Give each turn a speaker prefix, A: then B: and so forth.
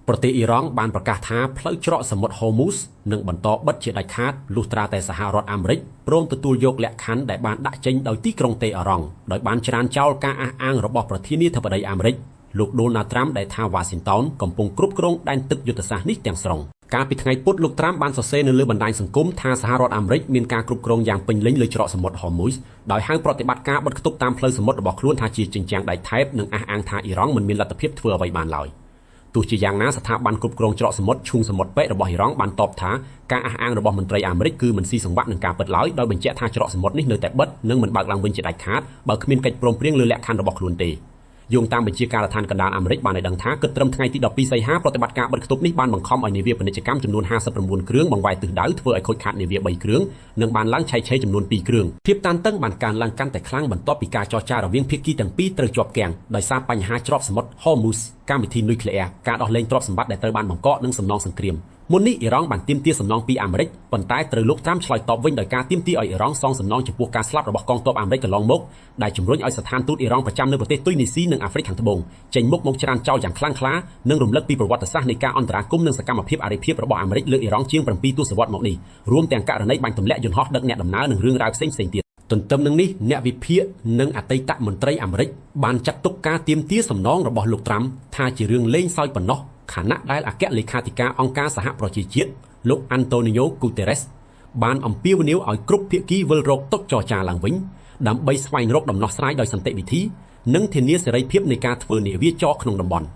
A: ប្រទេសអ៊ីរ៉ង់បានប្រកាសថាផ្លូវច្រកសមុទ្រ Hormuz នឹងបន្តបិទជាដាច់ខាតលុះត្រាតែសហរដ្ឋអាមេរិកព្រមទទួលយកលក្ខខណ្ឌដែលបានដាក់ចេញដោយទីក្រុងតេហ៍រ៉ង់ដោយបានច្រានចោលការអះអាងរបស់ប្រធានាធិបតីអាមេរិកលោក Donald Trump ដែលថា Washington កំពុងគ្រប់គ្រងដែនទឹកយុទ្ធសាស្ត្រនេះទាំងស្រុងកាលពីថ្ងៃពុធលោក Trump បានសរសេរនៅលើបណ្ដាញសង្គមថាសហរដ្ឋអាមេរិកមានការគ្រប់គ្រងយ៉ាងពេញលេញលើច្រកសមុទ្រ Hormuz ដោយហៅប្រតិបត្តិការបិទគប់តាមផ្លូវសមុទ្ររបស់ខ្លួនថាជាជញ្ជាំងដែកថែបនិងអះអាងថាអ៊ីរ៉ង់មិនមានលទ្ធភាពធ្វើអ្វីបានឡើយទោះជាយ៉ាងណាស្ថាប័នគ្រប់គ្រងច្រកសមុទ្រឈូងសមុទ្រពេករបស់អ៊ីរ៉ង់បានតបថាការអះអាងរបស់មន្ត្រីអាមេរិកគឺមិនស៊ីសង្វាក់នឹងការពិតឡើយដោយបញ្ជាក់ថាច្រកសមុទ្រនេះនៅតែបិទនិងមិនបើកឡើងវិញជាដាច់ខាតបើគ្មានកិច្ចព្រមព្រៀងលើលក្ខខណ្ឌរបស់ខ្លួនទេយោងតាមបញ្ជាការដ្ឋានកណ្ដាលអាមេរិកបានឲ្យដឹងថាគិតត្រឹមថ្ងៃទី12សីហាប្រតិបត្តិការបិទគប់នេះបានបង្ខំឲ្យនាវាពាណិជ្ជកម្មចំនួន59គ្រឿងបង្វែរទិសដៅធ្វើឲ្យខូចខាតនាវា3គ្រឿងនិងបានឡើងឆែកឆេរចំនួន2គ្រឿងភាពតានតឹងបានកើនឡើងកាន់តែខ្លាំងបន្ទាប់ពីការចរចារវាងភាគីទាំងពីរត្រូវជាប់គាំងដោយសារបញ្ហាច្រកសមុទ្រ Hormuz កម្មវិធីនុយក្លេអ៊ែរការដោះលែងទ្រព្យសម្បត្តិដែលត្រូវបានបង្កកនិងសំណងសង្គ្រាមមុននេះអ៊ីរ៉ង់បានទាមទារសំណងពីអាមេរិកប៉ុន្តែត្រូវលោកត្រាំឆ្លើយតបវិញដោយការទាមទារឲ្យអ៊ីរ៉ង់សងសំណងចំពោះការស្លាប់របស់កងទ័ពអាមេរិកកន្លងមកដែលជំរុញឲ្យស្ថានទូតអ៊ីរ៉ង់ប្រចាំនៅប្រទេសទុយនីស៊ីនិងអាហ្វ្រិកខាងត្បូងចេញមុខមកច្រានចោលយ៉ាងខ្លាំងក្លានិងរំលឹកពីប្រវត្តិសាស្ត្រនៃការអន្តរាគមន៍និងសកម្មភាពអរិភាពរបស់អាមេរិកលើអ៊ីរ៉ង់ជាង7ទសវត្សរ៍មកនេះរួមទាំងករណីបាញ់ទម្លាក់យន្តហោះដឹកអ្នកដំណើរនិងរឿងរ៉ាវផ្សេងៗទៀតទន្ទឹមនឹងនេះអ្នកវិភាគនិងអតីតមន្ត្រីអាមេរិកបានចាត់ទុកការទាមទារសំណងរបស់លោកត្រាំថាជារឿងលេងសើចប៉ុណ្ណោះខណៈដែលអគ្គលេខាធិការអង្គការសហប្រជាជាតិលោក Antonio Guterres បានអំពាវនាវឲ្យគ្រប់ភាគីវិលរកតុចរចាឡើងវិញដើម្បីស្វែងរកដំណោះស្រាយដោយសន្តិវិធីនិងធានាសេរីភាពនៃការធ្វើនាវាចរក្នុងតំបន់